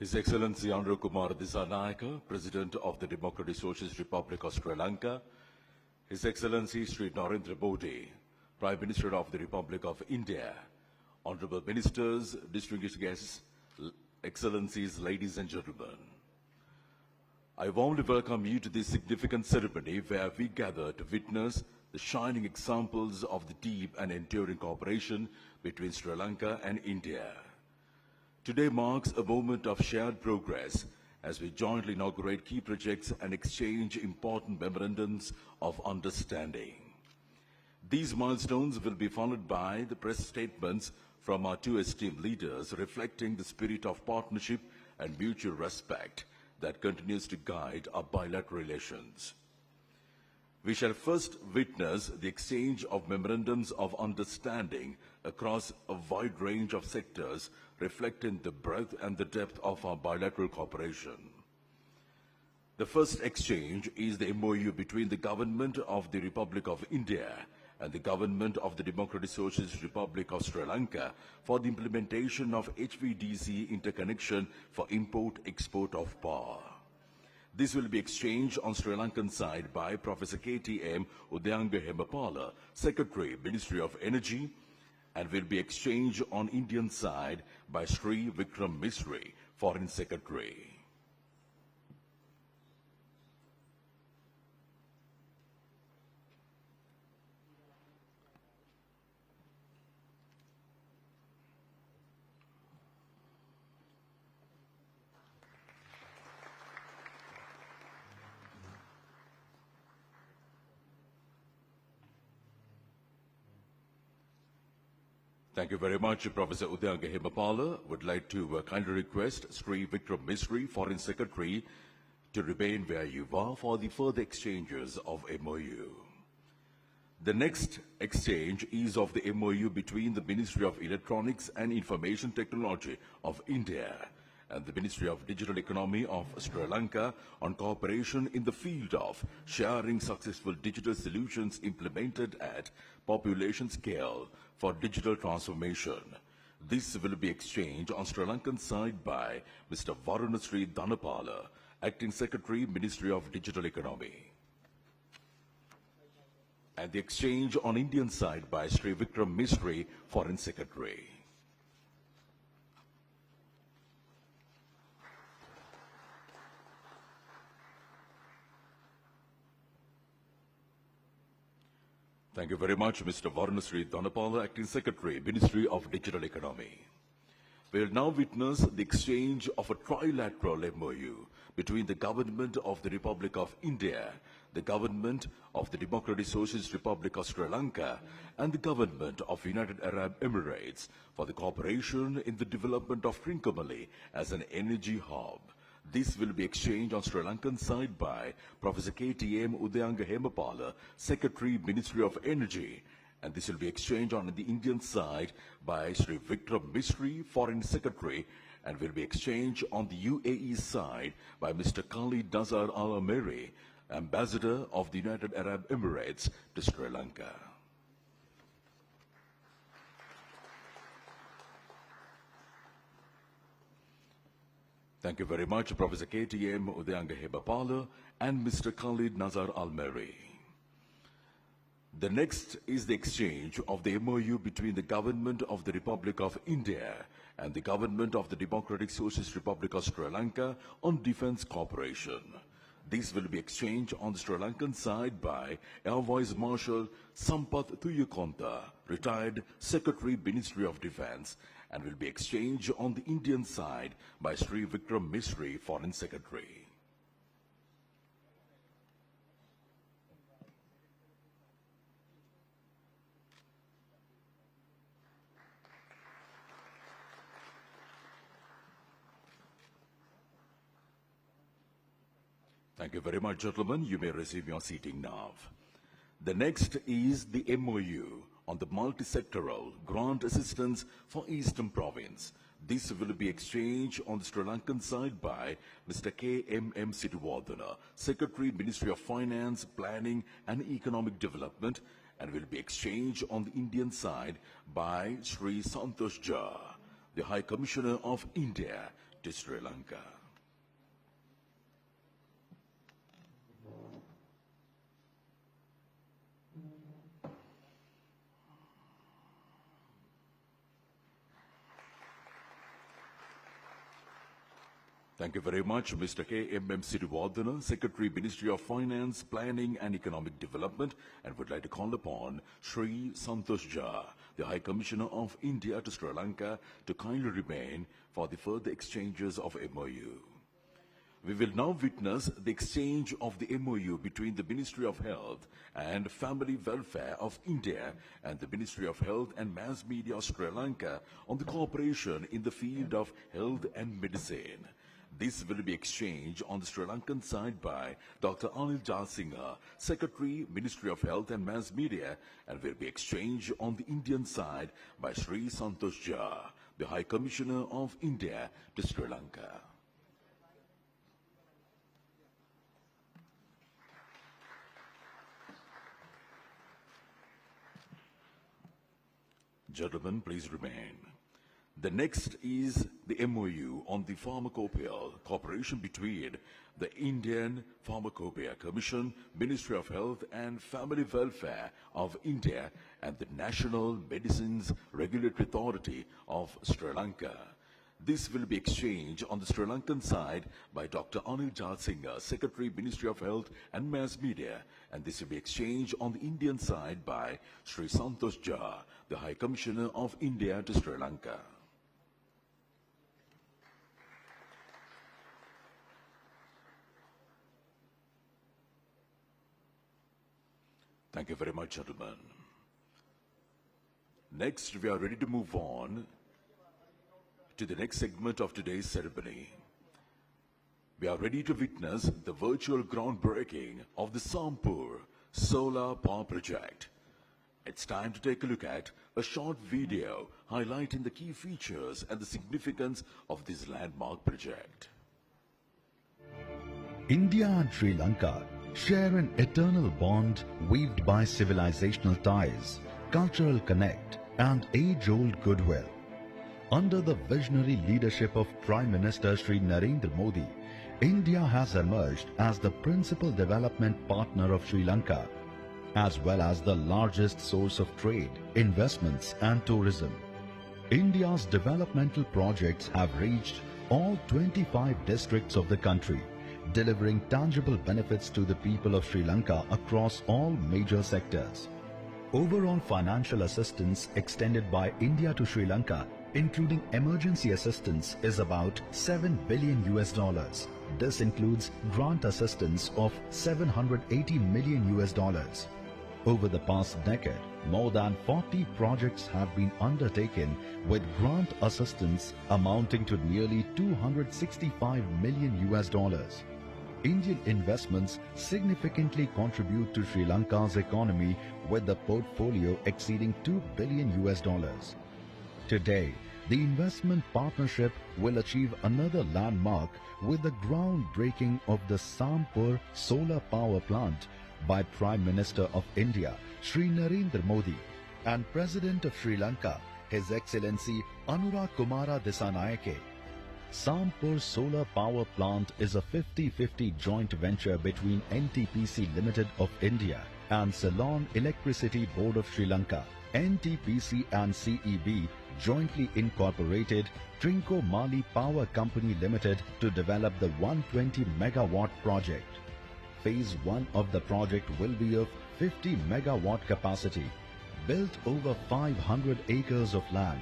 His Excellency Andrew Kumar Dissanayake, President of the Democratic Socialist Republic of Sri Lanka, His Excellency Sri Narendra Modi, Prime Minister of the Republic of India, Honorable Ministers, distinguished guests, Excellencies, ladies and gentlemen. I warmly welcome you to this significant ceremony where we gather to witness the shining examples of the deep and enduring cooperation between Sri Lanka and India. Today marks a moment of shared progress as we jointly inaugurate key projects and exchange important memorandums of understanding. These milestones will be followed by the press statements from our two esteemed leaders reflecting the spirit of partnership and mutual respect that continues to guide our bilateral relations. We shall first witness the exchange of memorandums of understanding across a wide range of sectors reflecting the breadth and the depth of our bilateral cooperation. The first exchange is the MOU between the Government of the Republic of India and the Government of the Democratic Socialist Republic of Sri Lanka for the implementation of HVDC interconnection for import-export of power. This will be exchanged on Sri Lankan side by Professor KTM Udayanga Hemapala, Secretary, Ministry of Energy, and will be exchanged on Indian side by Sri Vikram Misri, Foreign Secretary. Thank you very much, Professor Udayanga Hemapala. Would like to kindly request Sri Vikram Misri, Foreign Secretary, to remain where you are for the further exchanges of MOU. The next exchange is of the MOU between the Ministry of Electronics and Information Technology of India and the Ministry of Digital Economy of Sri Lanka on cooperation in the field of sharing successful digital solutions implemented at population scale for digital transformation. This will be exchanged on Sri Lankan side by Mr. Varunasri Dhanapala, Acting Secretary, Ministry of Digital Economy. And the exchange on Indian side by Sri Vikram Misri, Foreign Secretary. Thank you very much, Mr. Varunasri Dhanapala, Acting Secretary, Ministry of Digital Economy. We will now witness the exchange of a trilateral MOU between the Government of the Republic of India, the Government of the Democratic Socialist Republic of Sri Lanka, and the Government of United Arab Emirates for the cooperation in the development of Trincomalee as an energy hub. This will be exchanged on Sri Lankan side by Professor KTM Udayanga Hemapala, Secretary, Ministry of Energy, and this will be exchanged on the Indian side by Sri Vikram Misri, Foreign Secretary, and will be exchanged on the UAE side by Mr. Khalid Nazar Al Ameri, Ambassador of the United Arab Emirates to Sri Lanka. Thank you very much, Professor KTM Udayanga Hemapala and Mr. Khalid Nazar Al-Meri. The next is the exchange of the MOU between the Government of the Republic of India and the Government of the Democratic Socialist Republic of Sri Lanka on defense cooperation. This will be exchanged on the Sri Lankan side by Air Vice Marshal Sampath Thuyakonta, retired Secretary, Ministry of Defense, and will be exchanged on the Indian side by Sri Vikram Misri, Foreign Secretary. Thank you very much, gentlemen. You may receive your seating now. The next is the MOU on the multi-sectoral grant assistance for Eastern Province. This will be exchanged on the Sri Lankan side by Mr. K.M.M. Siddhivardhana, Secretary, Ministry of Finance, Planning and Economic Development, and will be exchanged on the Indian side by Sri Santosh Jha, the High Commissioner of India to Sri Lanka. Thank you very much, Mr. K.M.M. Sirivardhana, Secretary, Ministry of Finance, Planning and Economic Development, and would like to call upon Sri Santosh Jha, the High Commissioner of India to Sri Lanka, to kindly remain for the further exchanges of MOU. We will now witness the exchange of the MOU between the Ministry of Health and Family Welfare of India and the Ministry of Health and Mass Media of Sri Lanka on the cooperation in the field of health and medicine. This will be exchanged on the Sri Lankan side by Dr. Anil Jalsingha, Secretary, Ministry of Health and Mass Media, and will be exchanged on the Indian side by Sri Santosh Jha, the High Commissioner of India to Sri Lanka. Gentlemen, please remain. The next is the MOU on the Pharmacopoeia cooperation between the Indian Pharmacopoeia Commission, Ministry of Health and Family Welfare of India and the National Medicines Regulatory Authority of Sri Lanka. This will be exchanged on the Sri Lankan side by Dr. Anil Jalsingha, Secretary, Ministry of Health and Mass Media, and this will be exchanged on the Indian side by Sri Santosh Jha, the High Commissioner of India to Sri Lanka. Thank you very much, gentlemen. Next, we are ready to move on to the next segment of today's ceremony. We are ready to witness the virtual groundbreaking of the Sampur Solar Power Project. It's time to take a look at a short video highlighting the key features and the significance of this landmark project. India and Sri Lanka share an eternal bond weaved by civilizational ties, cultural connect, and age-old goodwill. Under the visionary leadership of Prime Minister Sri Narendra Modi, India has emerged as the principal development partner of Sri Lanka, as well as the largest source of trade, investments, and tourism. India's developmental projects have reached all 25 districts of the country, delivering tangible benefits to the people of Sri Lanka across all major sectors. Overall financial assistance extended by India to Sri Lanka, including emergency assistance, is about $7 billion. This includes grant assistance of $780 million. Over the past decade, more than 40 projects have been undertaken with grant assistance amounting to nearly $265 million. Indian investments significantly contribute to Sri Lanka's economy with the portfolio exceeding $2 billion. Today, the investment partnership will achieve another landmark with the groundbreaking of the Sampur solar power plant by Prime Minister of India, Sri Narendra Modi, and President of Sri Lanka, His Excellency Anurag Kumara Dissanayake. Sampur Solar Power Plant is a 50-50 joint venture between NTPC Limited of India and Ceylon Electricity Board of Sri Lanka. NTPC and CEB jointly incorporated Trincomalee Power Company Limited to develop the 120 megawatt project. Phase 1 of the project will be of 50 megawatt capacity, built over 500 acres of land.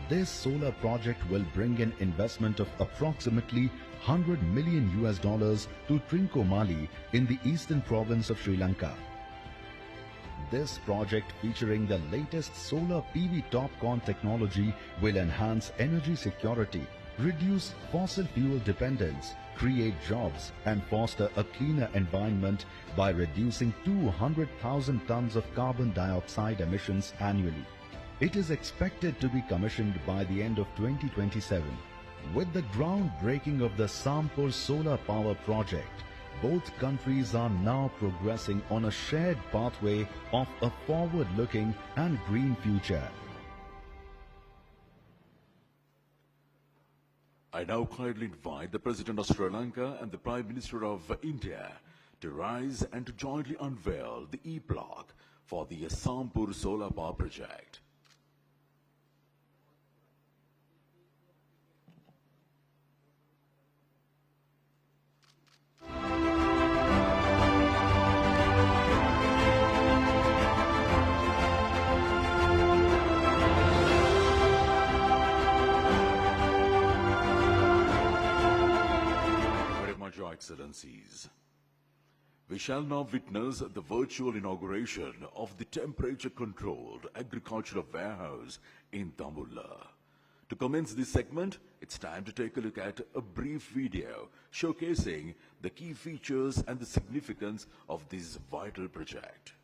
This solar project will bring in investment of approximately $100 million to Trincomalee in the eastern province of Sri Lanka. This project, featuring the latest solar PV TOPCon technology, will enhance energy security, reduce fossil fuel dependence, create jobs, and foster a cleaner environment by reducing 200,000 tons of carbon dioxide emissions annually. It is expected to be commissioned by the end of 2027. With the groundbreaking of the Sampur solar power project, both countries are now progressing on a shared pathway of a forward-looking and green future. I now kindly invite the President of Sri Lanka and the Prime Minister of India to rise and to jointly unveil the E-block for the Sampur Solar Power Project. Very much, Your Excellencies. We shall now witness the virtual inauguration of the temperature-controlled agricultural warehouse in Dambulla. To commence this segment, it's time to take a look at a brief video showcasing the key features and the significance of this vital project.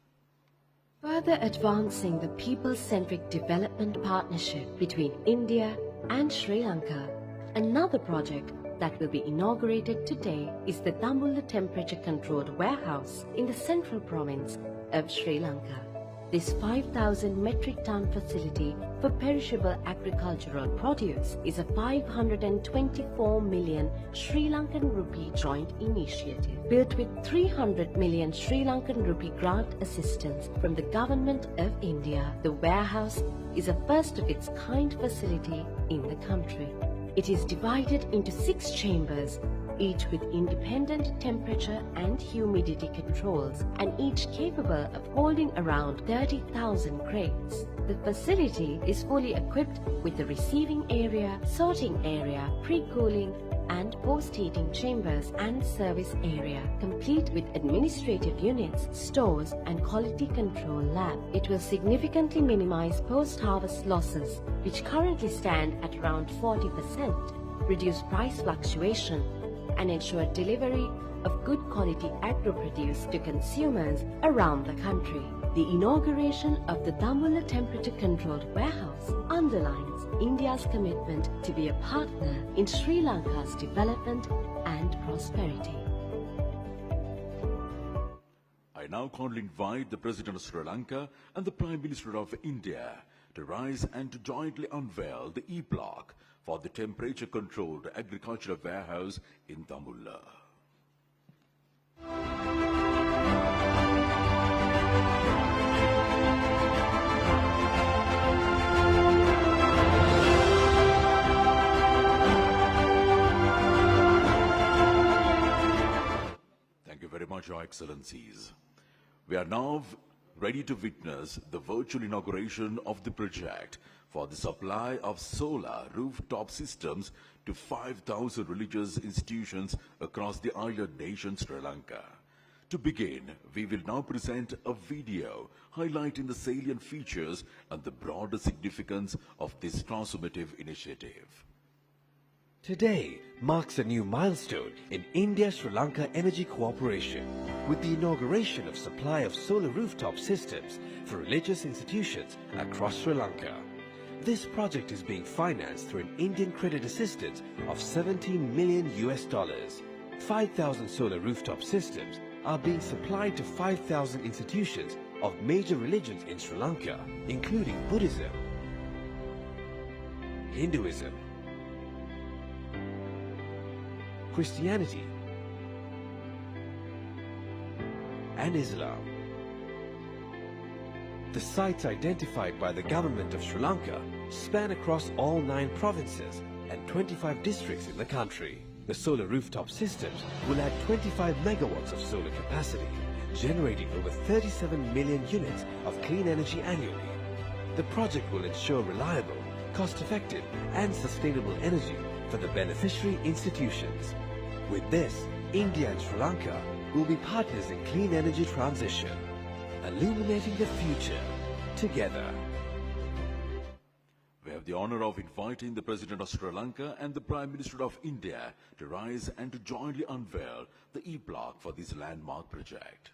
Further advancing the people-centric development partnership between India and Sri Lanka, another project that will be inaugurated today is the Dambulla temperature-controlled warehouse in the central province of Sri Lanka. This 5,000 metric ton facility for perishable agricultural produce is a 524 million Sri Lankan rupee joint initiative built with 300 million Sri Lankan rupee grant assistance from the Government of India. The warehouse is a first of its kind facility in the country. It is divided into 6 chambers, each with independent temperature and humidity controls, and each capable of holding around 30,000 crates. The facility is fully equipped with a receiving area, sorting area, pre-cooling and post-heating chambers and service area, complete with administrative units, stores and quality control lab. It will significantly minimize post-harvest losses, which currently stand at around 40%, reduce price fluctuation, and ensure delivery of good quality agro-produce to consumers around the country. The inauguration of the Dambulla temperature-controlled warehouse underlines India's commitment to be a partner in Sri Lanka's development and prosperity. I now kindly invite the President of Sri Lanka and the Prime Minister of India to rise and to jointly unveil the E-block for the temperature-controlled agricultural warehouse in Dambulla. Thank you very much, Your Excellencies. We are now ready to witness the virtual inauguration of the project for the supply of solar rooftop systems to 5,000 religious institutions across the island nation Sri Lanka. To begin, we will now present a video highlighting the salient features and the broader significance of this transformative initiative. Today marks a new milestone in India-Sri Lanka energy cooperation with the inauguration of supply of solar rooftop systems for religious institutions across Sri Lanka. This project is being financed through an Indian credit assistance of 17 million US dollars. 5,000 solar rooftop systems are being supplied to 5,000 institutions of major religions in Sri Lanka, including Buddhism, Hinduism, Christianity, and Islam. The sites identified by the government of Sri Lanka span across all 9 provinces and 25 districts in the country. The solar rooftop systems will add 25 megawatts of solar capacity, generating over 37 million units of clean energy annually. The project will ensure reliable, cost-effective and sustainable energy for the beneficiary institutions. With this, India and Sri Lanka will be partners in clean energy transition, illuminating the future together. We have the honor of inviting the President of Sri Lanka and the Prime Minister of India to rise and to jointly unveil the E-block for this landmark project.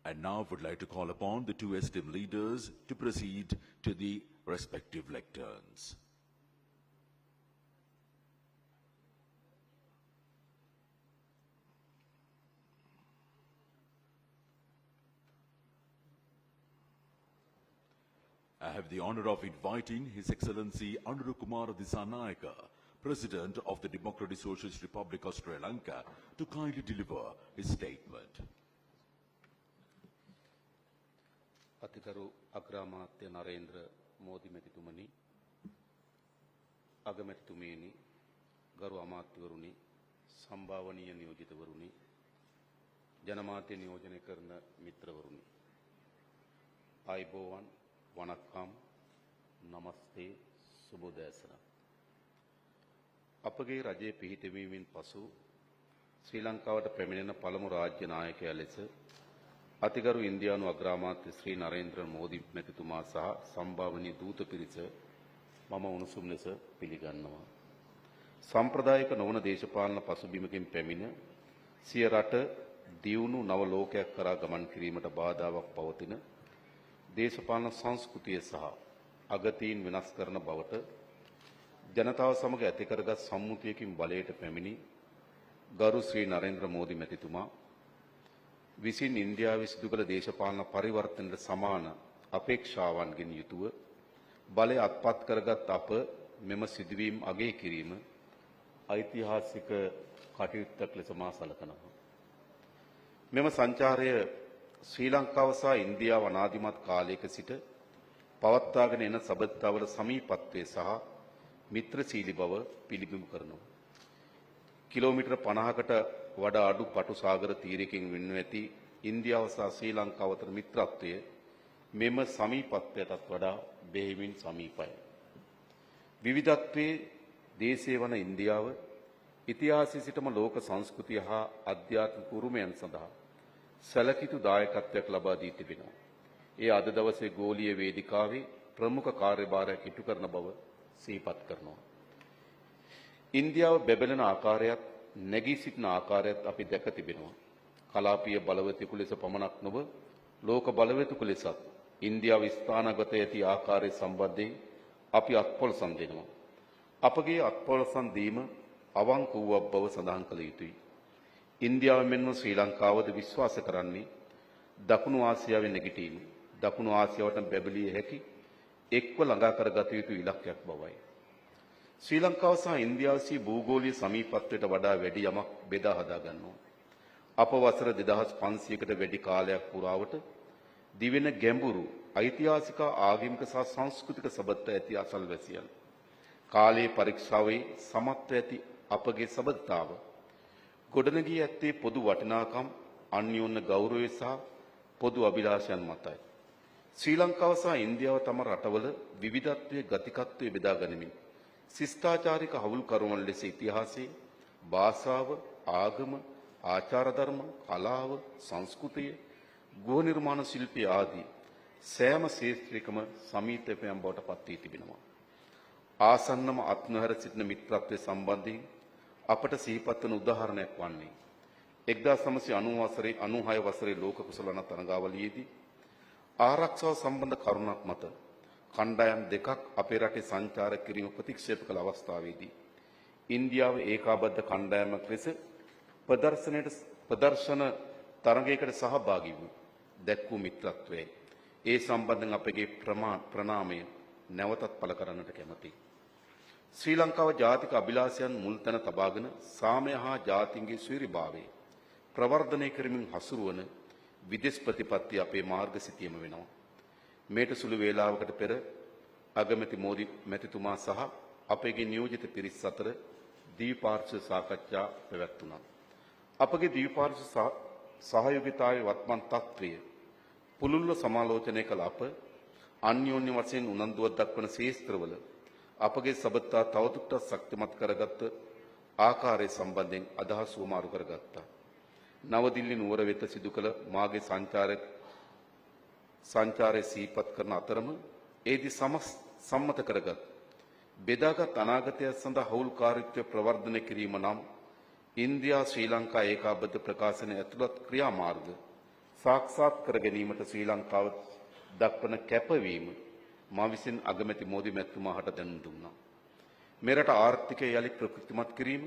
And now would like to call upon the two esteemed leaders to proceed to the respective lecterns. I have the honor of inviting His Excellency Anuru Kumar Dissanayake, President of the Democratic Socialist Republic of Sri Lanka, to kindly deliver his statement. අතිගරු අග්‍රාමාත්‍ය Narendra Modi මැතිතුමනි, අගමැතිතුමියනි, ගරු අමාත්‍යවරුනි, සම්භාවනීය නියෝජිතවරුනි, ජනමාධ්‍ය නියෝජනය කරන මිත්‍රවරුනි, ආයුබෝවන්, වණක්කම්, නමස්තේ, සුබෝදෑසන. අපගේ රජයේ පිහිටවීමෙන් පසු ශ්‍රී ලංකාවට පැමිණෙන පළමු රාජ්‍ය නායකයා ලෙස අතිගරු ඉන්දියානු අග්‍රාමාත්‍ය ශ්‍රී නරේන්ද්‍ර මෝදි මැතිතුමා සහ සම්භාවනීය දූත පිරිස මම උණුසුම් ලෙස පිළිගන්නවා. සම්ප්‍රදායික නොවන දේශපාලන පසුබිමකින් පැමිණ සිය රට දියුණු නව ලෝකයක් කරා ගමන් කිරීමට බාධාවක් පවතින දේශපාලන සංස්කෘතිය සහ අගතීන් වෙනස් කරන බවට ජනතාව සමග ඇති කරගත් සම්මුතියකින් බලයට පැමිණි ගරු ශ්‍රී නරේන්ද්‍ර මෝදි මැතිතුමා විසින් ඉන්දියාවේ සිදු කළ දේශපාලන පරිවර්තනයට සමාන අපේක්ෂාවන්ගෙන් යුතුව බලය අත්පත් කරගත් අප මෙම සිදුවීම් අගය කිරීම ඓතිහාසික කටයුත්තක් ලෙස මා සලකනවා. මෙම සංචාරය ශ්‍රී ලංකාව සහ ඉන්දියාව අනාදිමත් කාලයක සිට පවත්වාගෙන එන සබඳතාවල සමීපත්වයේ සහ මිත්‍රශීලී බව පිළිබිඹු කරනවා. කිලෝමීටර් 50කට වඩා අඩු පටු සාගර තීරයකින් වෙන්ව ඇති ඉන්දියාව සහ ශ්‍රී ලංකාව අතර මිත්‍රත්වය මෙම සමීපත්වයටත් වඩා බෙහෙවින් සමීපයි. විවිධත්වයේ දේශය වන ඉන්දියාව ඉතිහාසයේ සිටම ලෝක සංස්කෘතිය හා අධ්‍යාත්මික උරුමයන් සඳහා සැලකිතු දායකත්වයක් ලබා දී තිබෙනවා. ඒ අද දවසේ ගෝලීය වේදිකාවේ ප්‍රමුඛ කාර්යභාරයක් ඉටු කරන බව සිහිපත් කරනවා. ඉන්දියාව බැබලෙන ආකාරයත් නැගී සිටින ආකාරයත් අපි දැක තිබෙනවා. කලාපීය බලවතෙකු ලෙස පමණක් නොව ලෝක බලවතෙකු ලෙසත් ඉන්දියාව ස්ථානගත ඇති ආකාරය සම්බන්ධයෙන් අපි අත්පොලසම් දෙනවා. අපගේ අත්පොලසම් දීම අවංක වූ බව සඳහන් කළ යුතුයි. ඉන්දියාව මෙන්ම ශ්‍රී ලංකාවද විශ්වාස කරන්නේ දකුණු ආසියාවේ නැගිටීම දකුණු ආසියාවට බැබලිය හැකි එක්ව ළඟා කරගත යුතු ඉලක්කයක් බවයි. ශ්‍රී ලංකාව සහ ඉන්දියාව සී භූගෝලීය සමීපත්වයට වඩා වැඩි යමක් බෙදා හදා ගන්නවා. අප වසර 2500කට වැඩි කාලයක් පුරාවට දිවෙන ගැඹුරු ඓතිහාසික ආගමික සහ සංස්කෘතික සබඳත ඇති අසල්වැසියන් කාලයේ පරීක්ෂාවේ සමත්ව ඇති අපගේ සබඳතාව ගොඩනගී ඇත්තේ පොදු වටිනාකම් අන්‍යෝන්‍ය ගෞරවය සහ පොදු අභිලාෂයන් මතයි. ශ්‍රී ලංකාව සහ ඉන්දියාව තම රටවල විවිධත්වයේ ගතිකත්වයේ බෙදා ගනිමින් ශිෂ්ටාචාරික හවුල්කරුවන් ලෙස ඉතිහාසයේ භාෂාව ආගම ආචාර ධර්ම කලාව සංස්කෘතිය ගෘහ නිර්මාණ ශිල්පී ආදී සෑම ශේත්‍රයකම සමීපයෙන් බවට පත් වී තිබෙනවා. ආසන්නම අත්නොහැර සිටින මිත්‍රත්වයේ සම්බන්ධයෙන් අපට සිහිපත් වන උදාහරණයක් වන්නේ 1996 වසරේ ලෝක කුසලන තරඟාවලියේදී ආරක්ෂාව සම්බන්ධ කරුණක් මත කණ්ඩායම් දෙකක් අපේ රටේ සංචාර කිරීම ප්‍රතික්ෂේප කළ අවස්ථාවේදී ඉන්දියාව ඒකාබද්ධ කණ්ඩායමක් ලෙස ප්‍රදර්ශන තරඟයකට සහභාගී වූ දැක්වූ මිත්‍රත්වයයි. ඒ සම්බන්ධයෙන් අපගේ ප්‍රණාමය නැවතත් පළ කරන්නට කැමැතියි. ශ්‍රී ලංකාව ජාතික අභිලාෂයන් මුල් තැන තබාගෙන සාමය හා ජාතින්ගේ සුවීරභාවය ප්‍රවර්ධනය කරමින් හසුරුවන විදේශ ප්‍රතිපත්ති අපේ මාර්ගසිතියම වෙනවා. මේට සුළු වේලාවකට පෙර අගමැති මෝදි මැතිතුමා සහ අපගේ නියෝජිත පිරිස් අතර ද්විපාර්ශ්ව සාකච්ඡා පැවැත්වුණා. අපගේ ද්විපාර්ශ්ව සහයෝගිතාවේ වත්මන් තත්ත්වය පුළුල්ව සමාලෝචනය කළ අප අන්‍යෝන්‍ය වශයෙන් උනන්දුවක් දක්වන ශේස්ත්‍රවල අපගේ සබඳතා තවදුරටත් ශක්තිමත් කරගත් ආකාරය සම්බන්ධයෙන් අදහස් වමාරු කරගත්තා. නවදිල්ලි නුවර වෙත සිදු කළ මාගේ සංචාරය සිහිපත් කරන අතරම ඒදී සම්මත කරගත් බෙදාගත් අනාගතය සඳහා හවුල්කාරීත්වය ප්‍රවර්ධනය කිරීම නම් ඉන්දියා ශ්‍රී ලංකා ඒකාබද්ධ ප්‍රකාශනයේ ඇතුළත් ක්‍රියාමාර්ග සාක්ෂාත් කර ගැනීමට ශ්‍රී ලංකාව දක්වන කැපවීම මා විසින් අගමැති මෝදි මැතිතුමාට දැනුම් දුන්නා. මෙරට ආර්ථිකය යලි ප්‍රකෘතිමත් කිරීම,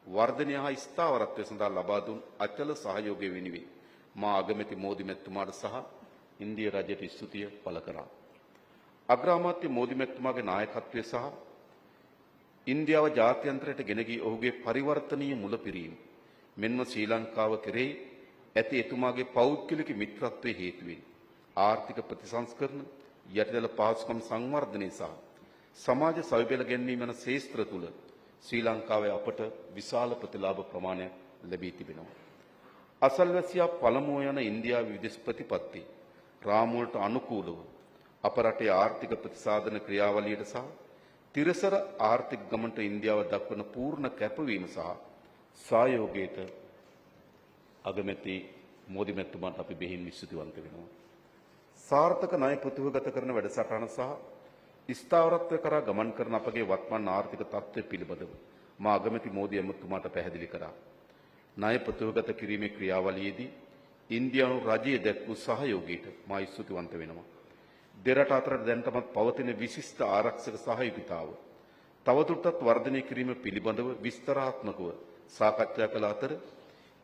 වර්ධනය හා ස්ථාවරත්වය සඳහා ලබා දුන් අචල සහයෝගය වෙනුවෙන් මා අගමැති මෝදි මැතිතුමාට සහ ඉන්දිය රජයට ස්තුතිය පළ කරා. අග්‍රාමාත්‍ය මෝදි මැතිතුමාගේ නායකත්වය සහ ඉන්දියාව ජාත්‍යන්තරයට ගෙන ගිය ඔහුගේ පරිවර්තනීය මුලපිරීම මෙන්ම ශ්‍රී ලංකාව කෙරෙහි ඇති එතුමාගේ පෞද්ගලික මිත්‍රත්වයේ හේතුවෙන් ආර්ථික ප්‍රතිසංස්කරණ, යටිදල පහසුකම් සංවර්ධනය සහ සමාජ සවිබෙල ගැන්වීම යන ශේෂ්ත්‍ර තුළ ශ්‍රී ලංකාවේ අපට විශාල ප්‍රතිලාභ ප්‍රමාණයක් ලැබී තිබෙනවා. අසල්වැසියා පළමුව යන ඉන්දියාවේ විදේශ ප්‍රතිපත්ති රාමුවලට අනුකූලව අප රටේ ආර්ථික ප්‍රතිසාධන ක්‍රියාවලියට සහ තිරසර ආර්ථික ගමනට ඉන්දියාව දක්වන පූර්ණ කැපවීම සහ සහයෝගයට අගමැති මෝදි මැතිතුමාට අපි බෙහෙවින් ස්තුතිවන්ත වෙනවා. සාර්ථක ණය ප්‍රතිවගත කරන වැඩසටහන සහ ස්ථාවරත්වය කරා ගමන් කරන අපගේ වත්මන් ආර්ථික තත්ත්වය පිළිබඳව මා අගමැති මෝදි මැතිතුමාට පැහැදිලි කරා. ණය ප්‍රතිවගත කිරීමේ ක්‍රියාවලියේදී ඉන්දියානු රජයේ දැක්වූ සහයෝගයට මා ස්තුතිවන්ත වෙනවා. දෙරට අතර දැනටමත් පවතින විශිෂ්ට ආරක්ෂක සහයෝගිතාව තවදුරටත් වර්ධනය කිරීම පිළිබඳව විස්තරාත්මකව සාකච්ඡා කළ අතර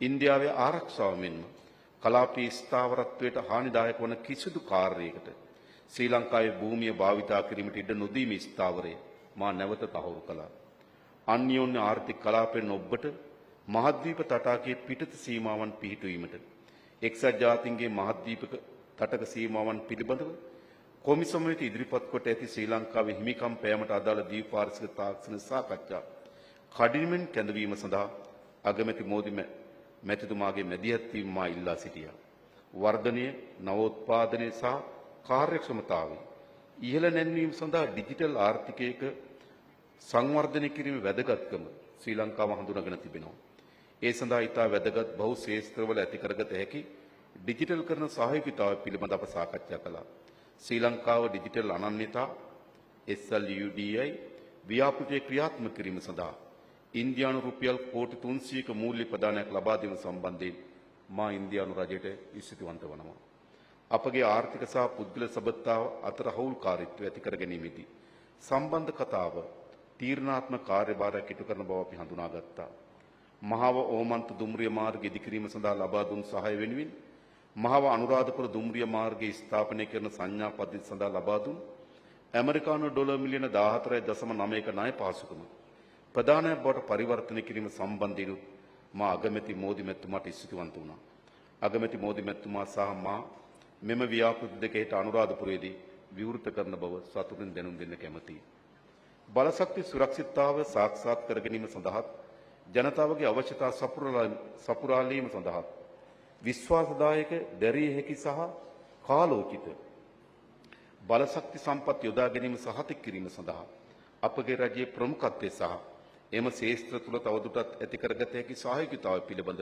ඉන්දියාවේ ආරක්ෂාව මෙන්ම කලාපීය ස්ථාවරත්වයට හානිදායක වන කිසිදු කාර්යයකට ශ්‍රී ලංකාවේ භූමිය භාවිතා කිරීමට ඉඩ නොදීමේ ස්ථාවරය මා නැවත තහවුරු කළා. අන්‍යෝන්‍ය ආර්ථික කලාපයෙන් ඔබට මහද්වීප තටාකයේ පිටත සීමාවන් පිහිටුවීමට එක්සත් ජාතීන්ගේ මහද්වීපක තටක සීමාවන් පිළිබඳව කොමිසමයට ඉදිරිපත් කොට ඇති ශ්‍රී ලංකාවේ හිමිකම් පෑමට අදාළ දීපාර්ශ්වික තාක්ෂණ සාකච්ඡා කඩිනමින් කැඳවීම සඳහා අගමැති මෝදි මැතිතුමාගේ මැදිහත් වීම මා ඉල්ලා සිටියා. වර්ධනය, නවෝත්පාදනය සහ කාර්යක්ෂමතාවය ඉහළ නැන්වීම සඳහා ඩිජිටල් ආර්ථිකයක සංවර්ධනය කිරීමේ වැදගත්කම ශ්‍රී ලංකාව හඳුනාගෙන තිබෙනවා. ඒ සඳහා ඉතා වැදගත් බහු ශේෂ්ත්‍රවල ඇති කරගත හැකි ඩිජිටල් කරන සහයෝගීතාවය පිළිබඳ අප සාකච්ඡා කළා. ශ්‍රී ලංකාව ඩිජිටල් අනන්‍යතා SLUDI ව්‍යාපෘතිය ක්‍රියාත්මක කිරීම සඳහා ඉන්දියානු රුපියල් කෝටි 300ක මූල්‍ය ප්‍රදානයක් ලබා දීම සම්බන්ධයෙන් මා ඉන්දියානු රජයට ස්තුතිවන්ත වනවා. අපගේ ආර්ථික සහ පුද්ගල සබඳතාව අතර හවුල්කාරීත්වය ඇති කර ගැනීමේදී සම්බන්ධ කතාව තීරණාත්මක කාර්යභාරයක් ඉටු කරන බව අපි හඳුනාගත්තා. මහව ඕමන්ත දුම්රිය මාර්ගය ඉදිකිරීම සඳහා ලබා දුන් සහාය වෙනුවෙන් මහව අනුරාධපුර දුම්රිය මාර්ගය ස්ථාපනය කරන සංඥා පද්ධතිය සඳහා ලබා දුන් ඇමරිකානු ඩොලර් මිලියන 14.9ක ණය පහසුකම ප්‍රධානයක් බවට පරිවර්තනය කිරීම සම්බන්ධයෙන් මා අගමැති මෝදි මැතිතුමාට ස්තුතිවන්ත වුණා. අගමැති මෝදි මැතිතුමා සහ මා මෙම ව්‍යාපෘති දෙක හෙට අනුරාධපුරයේදී විවෘත කරන බව සතුටින් දැනුම් දෙන්න කැමැතියි. බලශක්ති සුරක්ෂිතතාවය සාක්ෂාත් කර ගැනීම සඳහා ජනතාවගේ අවශ්‍යතා සපුරාලීම සඳහා විශ්වාසදායක, දැරිය හැකි සහ කාලෝචිත බලශක්ති සම්පත් යොදා ගැනීම සහතික කිරීම සඳහා අපගේ රජයේ ප්‍රමුඛත්වය සහ එම ශේෂ්ත්‍ර තුළ තවදුරටත් ඇති කරගත හැකි සහයෝගීතාවය පිළිබඳ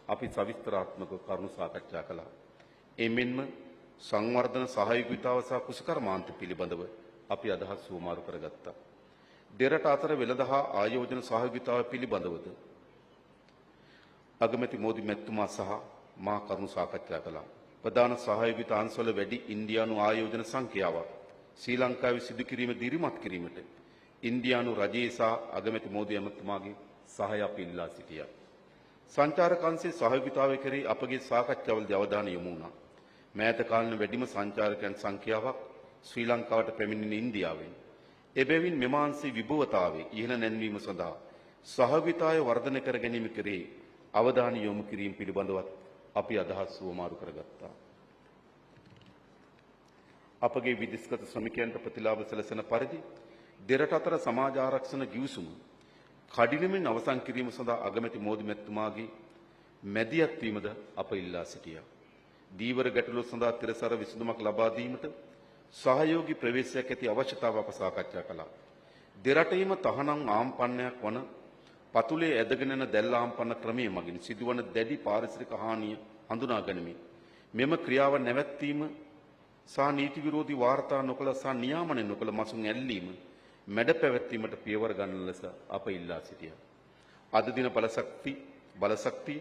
අපි සවිස්තරාත්මක කරුණු සාකච්ඡා කළා. එමෙන්ම සංවර්ධන සහයෝගීතාව සහ කුසකර්මාන්ත පිළිබඳව අපි අදහස් සුමාරු කරගත්තා. දෙරට අතර වෙළඳ හා ආයෝජන සහයෝගීතාව පිළිබඳවද අගමැති මෝදි මැතිතුමා සහ මා කරුණු සාකච්ඡා කළා. ප්‍රධාන සහයෝගීතා අංශවල වැඩි ඉන්දියානු ආයෝජන සංඛ්‍යාවක් ශ්‍රී ලංකාවේ සිදු කිරීම දිරිමත් කිරීමට ඉන්දියානු රජයේ සහ අගමැති මෝදි මැතිතුමාගේ සහාය අපි ඉල්ලා සිටියා. සංචාරක අංශයේ සහයෝගීතාවය කෙරෙහි අපගේ සාකච්ඡාවලදී අවධානය යොමු වුණා. මෑත කාලීන වැඩිම සංචාරකයන් සංඛ්‍යාවක් ශ්‍රී ලංකාවට පැමිණෙන ඉන්දියාවෙන්. එබැවින් මෙම අංශයේ විභවතාවයේ ඉහළ නැන්වීම සඳහා සහයෝගීතාවය වර්ධනය කර ගැනීම කෙරෙහි අවධානය යොමු කිරීම පිළිබඳවත් අපි අදහස් සුවමාරු කරගත්තා. අපගේ විදේශගත ශ්‍රමිකයන්ට ප්‍රතිලාභ සැලසෙන පරිදි දෙරට අතර සමාජ ආරක්ෂණ ගිවිසුම කඩිනමින් අවසන් කිරීම සඳහා අගමැති මෝදි මැතිතුමාගේ මැදිහත් වීමද අප ඉල්ලා සිටියා. දීවර ගැටලුව සඳහා තිරසර විසඳුමක් ලබා දීමට සහයෝගී ප්‍රවේශයක් ඇති අවශ්‍යතාව අප සාකච්ඡා කළා. දෙරටේම තහනම් ආම්පන්නයක් වන පතුලේ ඇදගෙන යන දැල් ආම්පන්න ක්‍රමයේ මගින් සිදුවන දැඩි පාරිසරික හානිය හඳුනා ගනිමින් මෙම ක්‍රියාව නැවැත්වීම සහ නීති විරෝධී වාර්තා නොකළ සහ නියාමනය නොකළ මසුන් ඇල්ලීම මැඩ පැවැත්වීමට පියවර ගන්න ලෙස අප ඉල්ලා සිටියා. අද දින බලශක්ති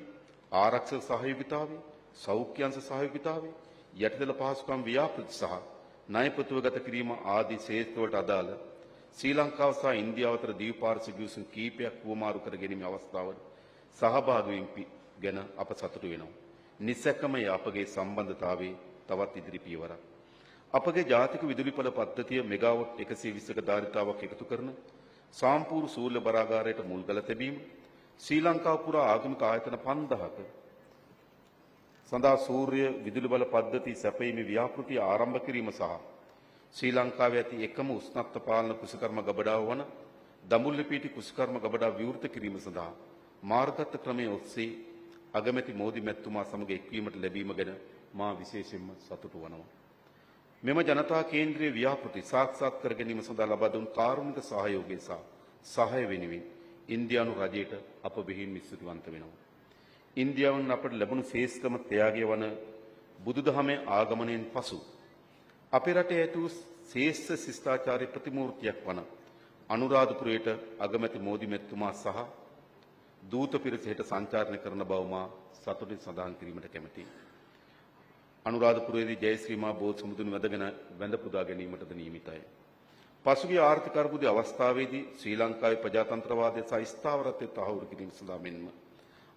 ආරක්ෂක සහයෝගීතාවය සෞඛ්‍යංශ සහයෝගිතාවේ යටිතල පහසුකම් ව්‍යාපෘති සහ ණය ප්‍රතිවගත කිරීම ආදී ක්ෂේත්‍රවලට අදාළ ශ්‍රී ලංකාව සහ ඉන්දියාව අතර ද්විපාර්ශ්වික විසඳුම් කීපයක් වුවමාරු කර ගැනීමේ අවස්ථාවල සහභාගී වීම ගැන අප සතුටු වෙනවා. නිසැකම අපගේ සම්බන්ධතාවයේ තවත් ඉදිරි පියවරක්. අපගේ ජාතික විදුලිපළ පද්ධතිය මෙගාවොට් 120ක ධාරිතාවක් එකතු කරන සාම්පූර් සූර්ය බරාගාරයට මුල්ගල තැබීම, ශ්‍රී ලංකාව පුරා ආගමික ආයතන 5000ක සඳහා සූර්ය විදුලි බල පද්ධති සැපයීමේ ව්‍යාපෘතිය ආරම්භ කිරීම සහ ශ්‍රී ලංකාවේ ඇති එකම උෂ්ණත්ව පාලන කෘෂිකර්ම ගබඩාව වන දඹුල්ලපිටි කෘෂිකර්ම ගබඩාව විවෘත කිරීම සඳහා මාර්ගගත ක්‍රමයේ ඔස්සේ අගමැති මෝදි මැතිතුමා සමග එක්වීමට ලැබීම ගැන මා විශේෂයෙන්ම සතුටු වනවා. මෙම ජනතා කේන්ද්‍රීය ව්‍යාපෘති සාක්ෂාත් කර ගැනීම සඳහා ලබා දුන් කාරුණික සහයෝගය සහ සහාය වෙනුවෙන් ඉන්දියානු රජයට අප බෙහෙවින් ස්තුතිවන්ත වෙනවා. ඉන්දියාවෙන් අපට ලැබුණු ශ්‍රේෂ්ඨම ත්‍යාගය වන බුදුදහමේ ආගමනයෙන් පසු අපේ රටේ ඇති වූ ශ්‍රේෂ්ඨ ශිෂ්ටාචාරයේ ප්‍රතිමූර්තියක් වන අනුරාධපුරයට අගමැති මෝදි මැතිතුමා සහ දූත පිරිස හෙට සංචාරණය කරන බව මා සතුටින් සඳහන් කිරීමට කැමැතියි. අනුරාධපුරයේදී ජයශ්‍රී මා බෝධිසමුදුන් වැඳ පුදා ගැනීමටද නියමිතයි. පසුගිය ආර්ථික අර්බුදයේ අවස්ථාවේදී ශ්‍රී ලංකාවේ ප්‍රජාතන්ත්‍රවාදය සහ ස්ථාවරත්වය තහවුරු කිරීම සඳහා මෙන්ම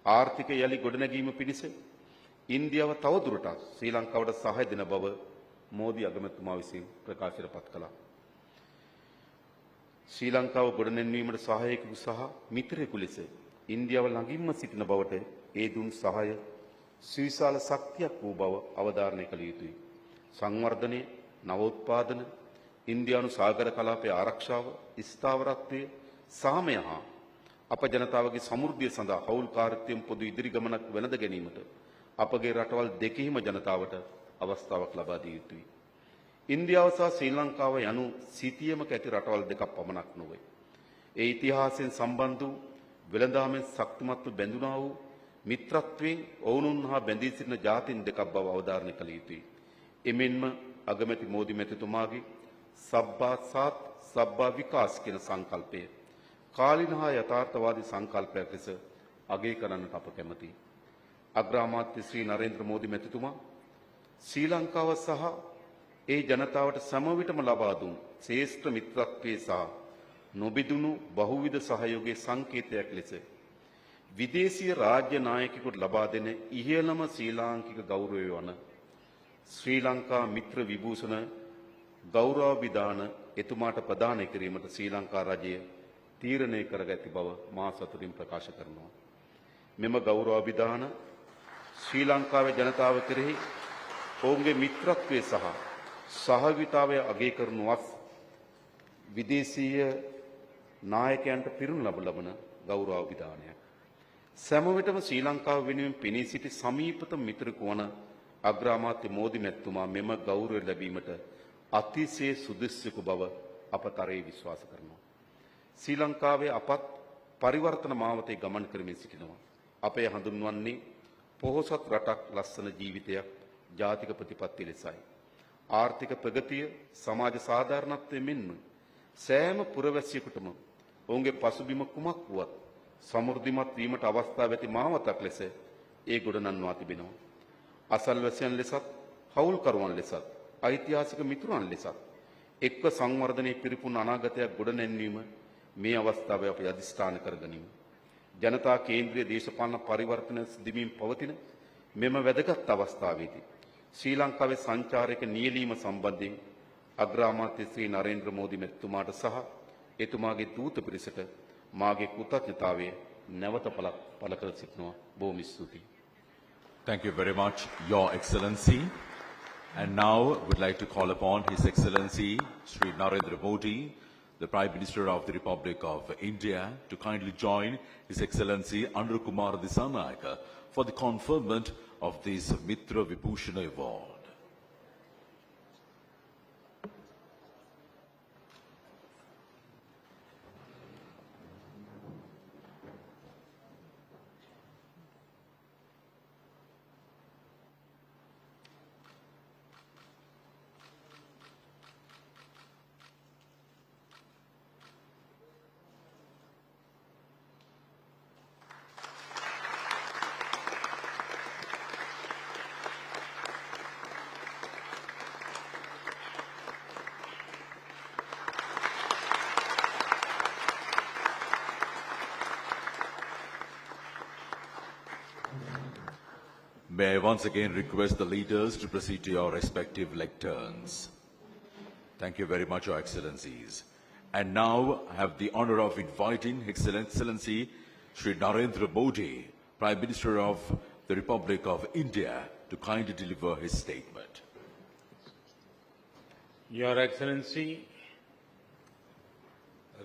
ආර්ථික යලි ගොඩනැගීම පිණිස ඉන්දියාව තවදුරටත් ශ්‍රී ලංකාවට සහාය දෙන බව මෝදි අගමැතිතුමා විසින් ප්‍රකාශයට පත් කළා. ශ්‍රී ලංකාව ගොඩනැන්වීමට සහායකයෙකු සහ මිත්‍රයෙකු ලෙස ඉන්දියාව ළඟින්ම සිටින බවට ඒ දුන් සහාය සුවිශාල ශක්තියක් වූ බව අවධාරණය කළ යුතුයි. සංවර්ධනය, නවෝත්පාදන, ඉන්දියානු සාගර කලාපයේ ආරක්ෂාව, ස්ථාවරත්වය, සාමය හා අප ජනතාවගේ සමෘද්ධිය සඳහා හවුල්කාරීත්වයෙන් පොදු ඉදිරි ගමනක් වෙනද ගැනීමට අපගේ රටවල් දෙකෙහිම ජනතාවට අවස්ථාවක් ලබා දිය යුතුයි. ඉන්දියාව සහ ශ්‍රී ලංකාව යනු සිටියමක ඇති රටවල් දෙකක් පමණක් නොවේ. ඒ ඉතිහාසයෙන් සම්බන්ධ වූ වෙළඳාමෙන් ශක්තිමත්ව බැඳුනා වූ මිත්‍රත්වයෙන් ඔවුනුන් හා බැඳී සිටින ජාතීන් දෙකක් බව අවධාරණය කළ යුතුයි. එමෙන්ම අගමැති මෝදි මැතිතුමාගේ සබ්බා සාත් සබ්බා විකාස් කියන සංකල්පය කාලීන හා යථාර්ථවාදී සංකල්පයක් ලෙස අගය කරන්නට අප කැමැතියි. අග්‍රාමාත්‍ය ශ්‍රී නරේන්ද්‍ර මෝදි මැතිතුමා ශ්‍රී ලංකාව සහ ඒ ජනතාවට සමවිතම ලබා දුන් ශ්‍රේෂ්ඨ මිත්‍රත්වයේ සහ නොබිදුණු බහුවිධ සහයෝගයේ සංකේතයක් ලෙස විදේශීය රාජ්‍ය නායකයෙකුට ලබා දෙන ඉහළම ශ්‍රී ලාංකික ගෞරවය වන ශ්‍රී ලංකා මිත්‍ර විභූෂණ ගෞරවාභිදාන එතුමාට ප්‍රදානය කිරීමට ශ්‍රී ලංකා රජය තීරණය කරගැති බව මා සතුටින් ප්‍රකාශ කරනවා. මෙම ගෞරවාභිදාන ශ්‍රී ලංකාවේ ජනතාව කෙරෙහි ඔවුන්ගේ මිත්‍රත්වය සහ සහභාගීතාවය අගය කරනුවත් විදේශීය නායකයන්ට පිරුණු ලබන ගෞරවාභිදානයක්. සෑම විටම ශ්‍රී ලංකාව වෙනුවෙන් පෙනී සිටි සමීපතම මිතුරෙකු වන අග්‍රාමාත්‍ය මෝදි මැතිතුමා මෙම ගෞරවය ලැබීමට අතිශය සුදුසුකු බව අප තරයේ විශ්වාස කරනවා. ශ්‍රී ලංකාවේ අපත් පරිවර්තන මාවතේ ගමන් කරමින් සිටිනවා. අපේ හඳුන්වන්නේ පොහොසත් රටක් ලස්සන ජීවිතයක් ජාතික ප්‍රතිපත්ති ලෙසයි. ආර්ථික ප්‍රගතිය, සමාජ සාධාරණත්වය මෙන්ම සෑම පුරවැසියෙකුටම ඔවුන්ගේ පසුබිම කුමක් වුවත් සමෘද්ධිමත් වීමට අවස්ථාව ඇති මාවතක් ලෙස ඒ ගොඩනංවා තිබෙනවා. අසල්වැසියන් ලෙසත්, හවුල්කරුවන් ලෙසත්, ඓතිහාසික මිතුරන් ලෙසත් එක්ව සංවර්ධනයේ පිරිපුන් අනාගතයක් ගොඩනැන්වීම මේ අවස්ථාවේ අපි අධිෂ්ඨාන කරගනිමු. ජනතා කේන්ද්‍රීය දේශපාලන පරිවර්තන සිදුවීම් පවතින මෙම වැදගත් අවස්ථාවේදී ශ්‍රී ලංකාවේ සංචාරක නියැලීම සම්බන්ධයෙන් අග්‍රාමාත්‍ය ශ්‍රී නරේන්ද්‍ර මෝදි මැතිතුමාට සහ එතුමාගේ දූත පිරිසට මාගේ කෘතඥතාවය නැවත පළ කර සිටිනවා. බොහොම ස්තුතියි. Thank you very much, Your Excellency. And now would like to call upon His Excellency Sri Narendra Modi, the Prime Minister of the Republic of India, to kindly join His Excellency Anur Kumar Dissanayake for the conferment of this Mitra Vibhushana Award. May I once again request the leaders to proceed to your respective lecterns. Thank you very much, Your Excellencies. And now I have the honor of inviting His Excellency Sri Narendra Modi, Prime Minister of the Republic of India, to kindly deliver his statement. Your excellency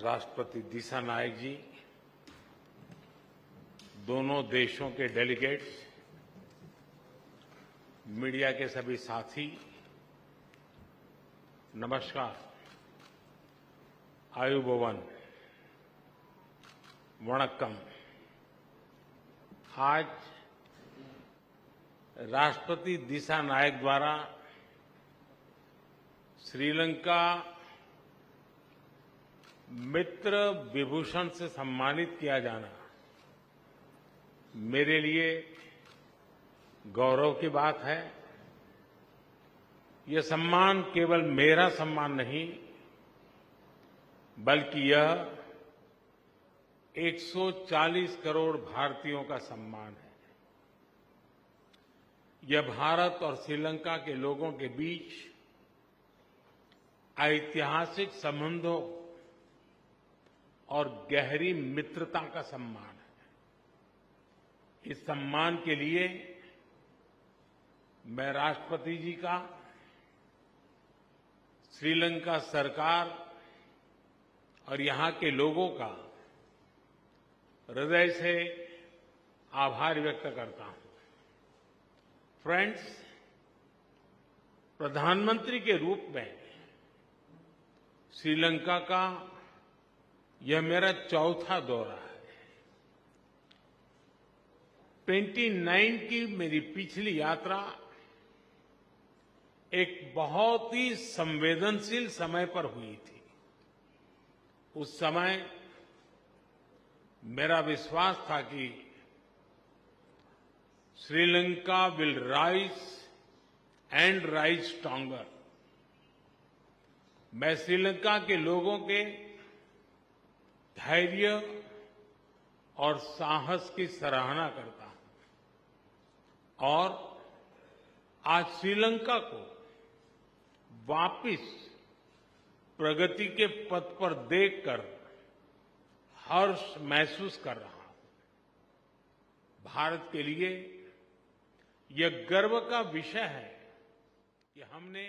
राष्ट्रपति दिशा नायक जी, दोनों देशों के delegates, media के सभी साथी, नमस्कार, आयुबोवन, वणक्कम। आज राष्ट्रपति दिशा नायक द्वारा श्रीलंका मित्र विभूषण से सम्मानित किया जाना मेरे लिए गौरव की बात है। यह सम्मान केवल मेरा सम्मान नहीं, बल्कि यह 140 करोड़ भारतीयों का सम्मान है। यह भारत और श्रीलंका के लोगों के बीच ऐतिहासिक संबंधों और गहरी मित्रता का सम्मान है। इस सम्मान के लिए मैं राष्ट्रपति जी का, श्रीलंका सरकार और यहां के लोगों का हृदय से आभार व्यक्त करता हूं। फ्रेंड्स, प्रधानमंत्री के रूप में श्रीलंका का यह मेरा चौथा दौरा है। 29 की मेरी पिछली यात्रा एक बहुत ही संवेदनशील समय पर हुई थी। उस समय मेरा विश्वास था कि Sri Lanka will rise and rise stronger. मैं श्रीलंका के लोगों के धैर्य और साहस की सराहना करता हूं और आज श्रीलंका को वापस प्रगति के पथ पर देखकर हर्ष महसूस कर रहा हूं। भारत के लिए यह गर्व का विषय है कि हमने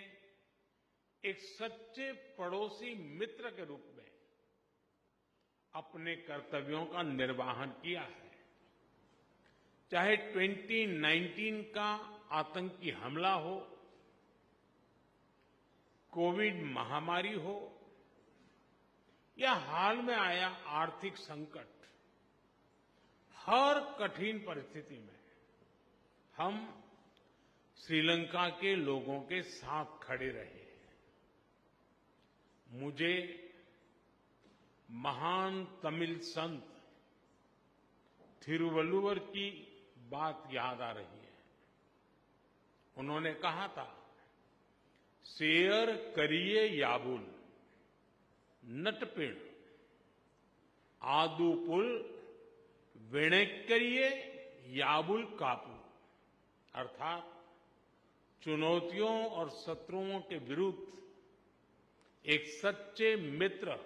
एक सच्चे पड़ोसी मित्र के रूप में अपने कर्तव्यों का निर्वहन किया है। चाहे 2019 का आतंकी हमला हो, कोविड महामारी हो या हाल में आया आर्थिक संकट, हर कठिन परिस्थिति में हम श्रीलंका के लोगों के साथ खड़े रहे। मुझे महान तमिल संत थिरुवल्लुवर की बात याद आ रही है। उन्होंने कहा था, शेयर करिए याबुल नटपिण आदुपुल वेणेक्करिए याबुल कापू। अर्थात चुनौतियों और शत्रुओं के विरुद्ध एक सच्चे मित्र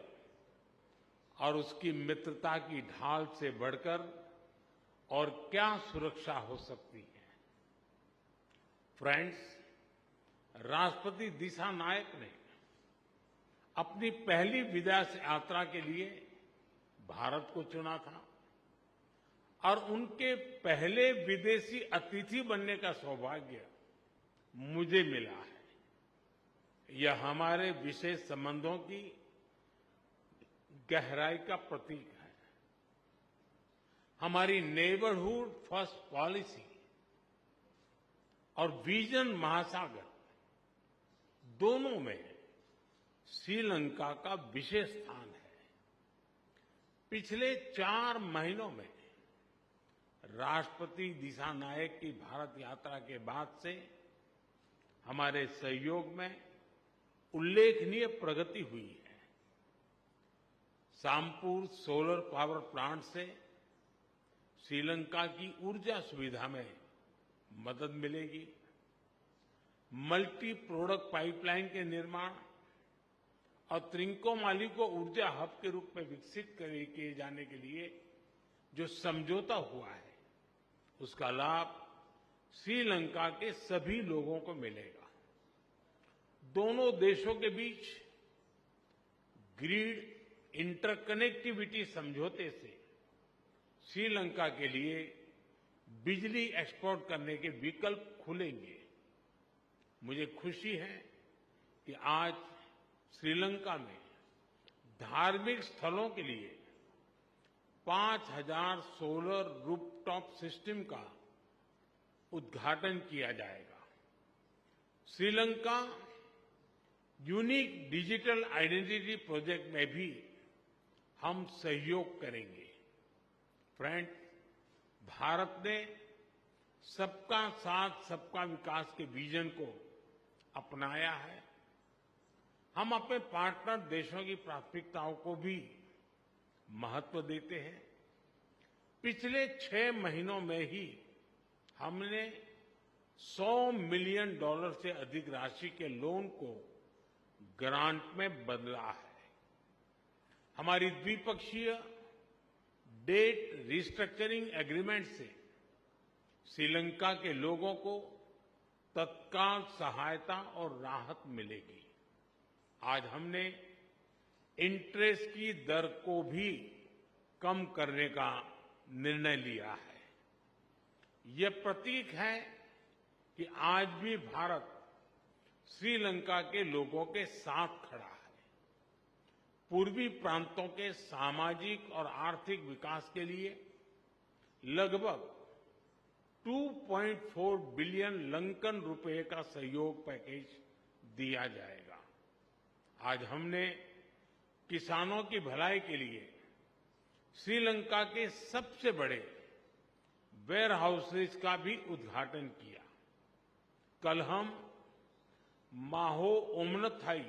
और उसकी मित्रता की ढाल से बढ़कर और क्या सुरक्षा हो सकती है। फ्रेंड्स, राष्ट्रपति दिशा नायक ने अपनी पहली विदेश यात्रा के लिए भारत को चुना था और उनके पहले विदेशी अतिथि बनने का सौभाग्य मुझे मिला है। यह हमारे विशेष संबंधों की गहराई का प्रतीक है। हमारी नेबरहुड फर्स्ट पॉलिसी और विजन महासागर दोनों में श्रीलंका का विशेष स्थान है। पिछले 4 महीनों में राष्ट्रपति दिशा नायक की भारत यात्रा के बाद से हमारे सहयोग में उल्लेखनीय प्रगति हुई है। सामपुर सोलर पावर प्लांट से श्रीलंका की ऊर्जा सुविधा में मदद मिलेगी। मल्टी प्रोडक्ट पाइपलाइन के निर्माण और त्रिंकोमाली को ऊर्जा हब के रूप में विकसित किए जाने के लिए जो समझौता हुआ है, उसका लाभ श्रीलंका के सभी लोगों को मिलेगा। दोनों देशों के बीच ग्रिड इंटरकनेक्टिविटी समझौते से श्रीलंका के लिए बिजली एक्सपोर्ट करने के विकल्प खुलेंगे। मुझे खुशी है कि आज श्रीलंका में धार्मिक स्थलों के लिए 5000 सोलर रूफटॉप सिस्टम का उद्घाटन किया जाएगा। Sri Lanka unique digital identity project में भी हम सहयोग करेंगे। फ्रेंड, भारत ने सबका साथ सबका विकास के विजन को अपनाया है। हम अपने पार्टनर देशों की प्राथमिकताओं को भी महत्व देते हैं। पिछले 6 महीनों में ही हमने $100 मिलियन से अधिक राशि के लोन को ग्रांट में बदला है। हमारी द्विपक्षीय डेट रिस्ट्रक्चरिंग एग्रीमेंट से श्रीलंका के लोगों को तत्काल सहायता और राहत मिलेगी। आज हमने इंटरेस्ट की दर को भी कम करने का निर्णय लिया है। यह प्रतीक है कि आज भी भारत श्रीलंका के लोगों के साथ खड़ा है। पूर्वी प्रांतों के सामाजिक और आर्थिक विकास के लिए लगभग 2.4 बिलियन लंकन रुपए का सहयोग पैकेज दिया जाएगा। आज हमने किसानों की भलाई के लिए श्रीलंका के सबसे बड़े वेयर हाउसेज का भी उद्घाटन किया। कल हम माहो ओमनथाई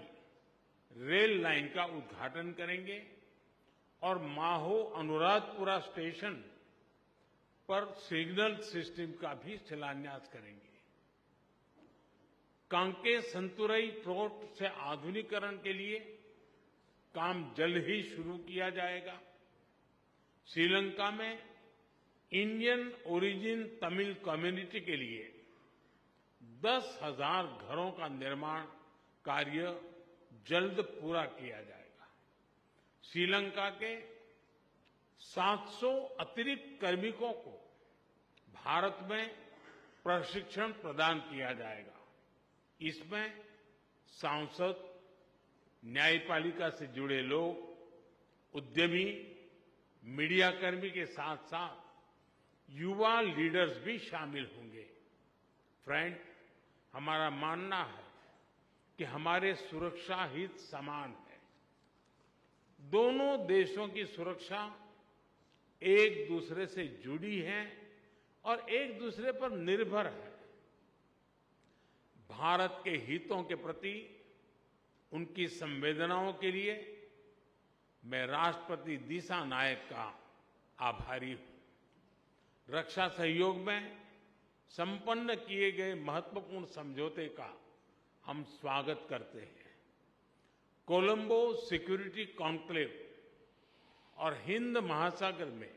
रेल लाइन का उद्घाटन करेंगे और माहो अनुराधपुरा स्टेशन पर सिग्नल सिस्टम का भी शिलान्यास करेंगे। कांके संतुरई पोर्ट से आधुनिकीकरण के लिए काम जल्द ही शुरू किया जाएगा। श्रीलंका में इंडियन ओरिजिन तमिल कम्युनिटी के लिए 10,000 घरों का निर्माण कार्य जल्द पूरा किया जाएगा। श्रीलंका के 700 अतिरिक्त कार्मिकों को भारत में प्रशिक्षण प्रदान किया जाएगा। इसमें सांसद, न्यायपालिका से जुड़े लोग, उद्यमी, मीडियाकर्मी के साथ साथ युवा लीडर्स भी शामिल होंगे। फ्रेंड, हमारा मानना है कि हमारे सुरक्षा हित समान है। दोनों देशों की सुरक्षा एक दूसरे से जुड़ी है और एक दूसरे पर निर्भर है। भारत के हितों के प्रति उनकी संवेदनाओं के लिए मैं राष्ट्रपति दिशा नायक का आभारी हूं। रक्षा सहयोग में संपन्न किए गए महत्वपूर्ण समझौते का हम स्वागत करते हैं। कोलंबो सिक्योरिटी कॉन्क्लेव और हिंद महासागर में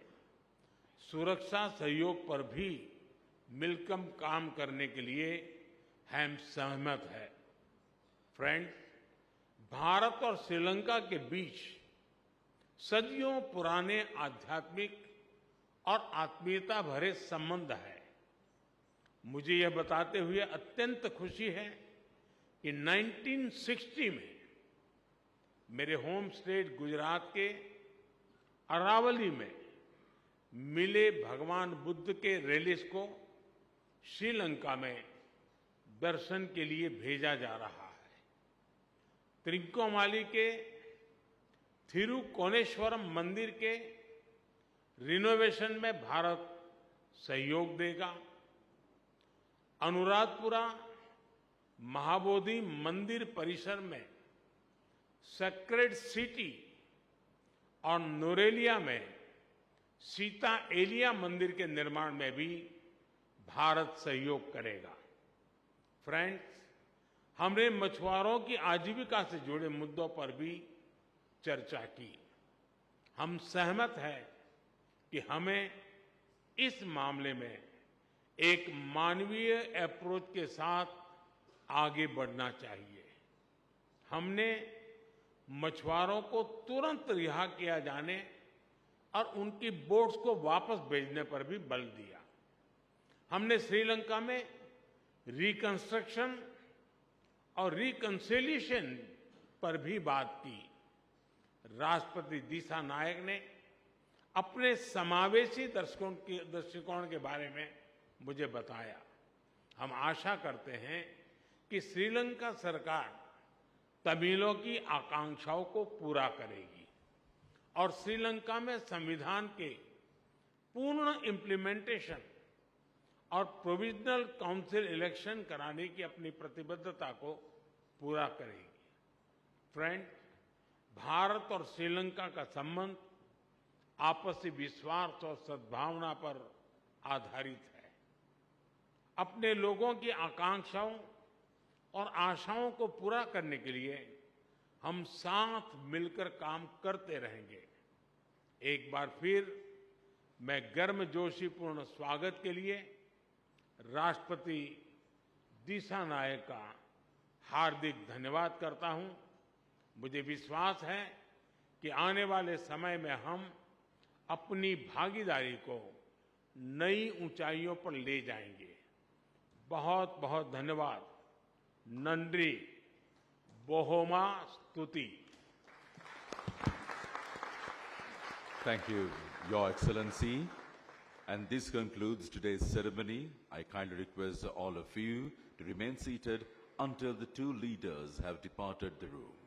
सुरक्षा सहयोग पर भी मिलकर काम करने के लिए हम सहमत हैं। फ्रेंड्स, भारत और श्रीलंका के बीच सदियों पुराने आध्यात्मिक और आत्मीयता भरे संबंध है। मुझे यह बताते हुए अत्यंत खुशी है कि 1960 में मेरे होम स्टेट गुजरात के अरावली में मिले भगवान बुद्ध के रेलिस को श्रीलंका में दर्शन के लिए भेजा जा रहा है। त्रिकोमाली के थिरुकोनेश्वरम मंदिर के रिनोवेशन में भारत सहयोग देगा। अनुराधपुरा महाबोधि मंदिर परिसर में सेक्रेड सिटी और नोरेलिया में सीता एलिया मंदिर के निर्माण में भी भारत सहयोग करेगा। फ्रेंड्स, हमने मछुआरों की आजीविका से जुड़े मुद्दों पर भी चर्चा की। हम सहमत हैं कि हमें इस मामले में एक मानवीय अप्रोच के साथ आगे बढ़ना चाहिए। हमने मछुआरों को तुरंत रिहा किया जाने और उनकी बोट्स को वापस भेजने पर भी बल दिया। हमने श्रीलंका में रिकंस्ट्रक्शन और रिकंसिलिएशन पर भी बात की। राष्ट्रपति दिशा नायक ने अपने समावेशी दृष्टिकोण के बारे में मुझे बताया। हम आशा करते हैं कि श्रीलंका सरकार तमिलों की आकांक्षाओं को पूरा करेगी और श्रीलंका में संविधान के पूर्ण इम्प्लीमेंटेशन और प्रोविजनल काउंसिल इलेक्शन कराने की अपनी प्रतिबद्धता को पूरा करेगी। फ्रेंड, भारत और श्रीलंका का संबंध आपसी विश्वास और सद्भावना पर आधारित है। अपने लोगों की आकांक्षाओं और आशाओं को पूरा करने के लिए हम साथ मिलकर काम करते रहेंगे। एक बार फिर मैं गर्मजोशीपूर्ण स्वागत के लिए राष्ट्रपति दिशा नायक का हार्दिक धन्यवाद करता हूं। मुझे विश्वास है कि आने वाले समय में हम अपनी भागीदारी को नई ऊंचाइयों पर ले जाएंगे। बहुत बहुत धन्यवाद। नंद्री बोहोमा स्तुति। Thank you, Your Excellency. And this concludes today's ceremony. I kindly request all of you to remain seated until the two leaders have departed the room.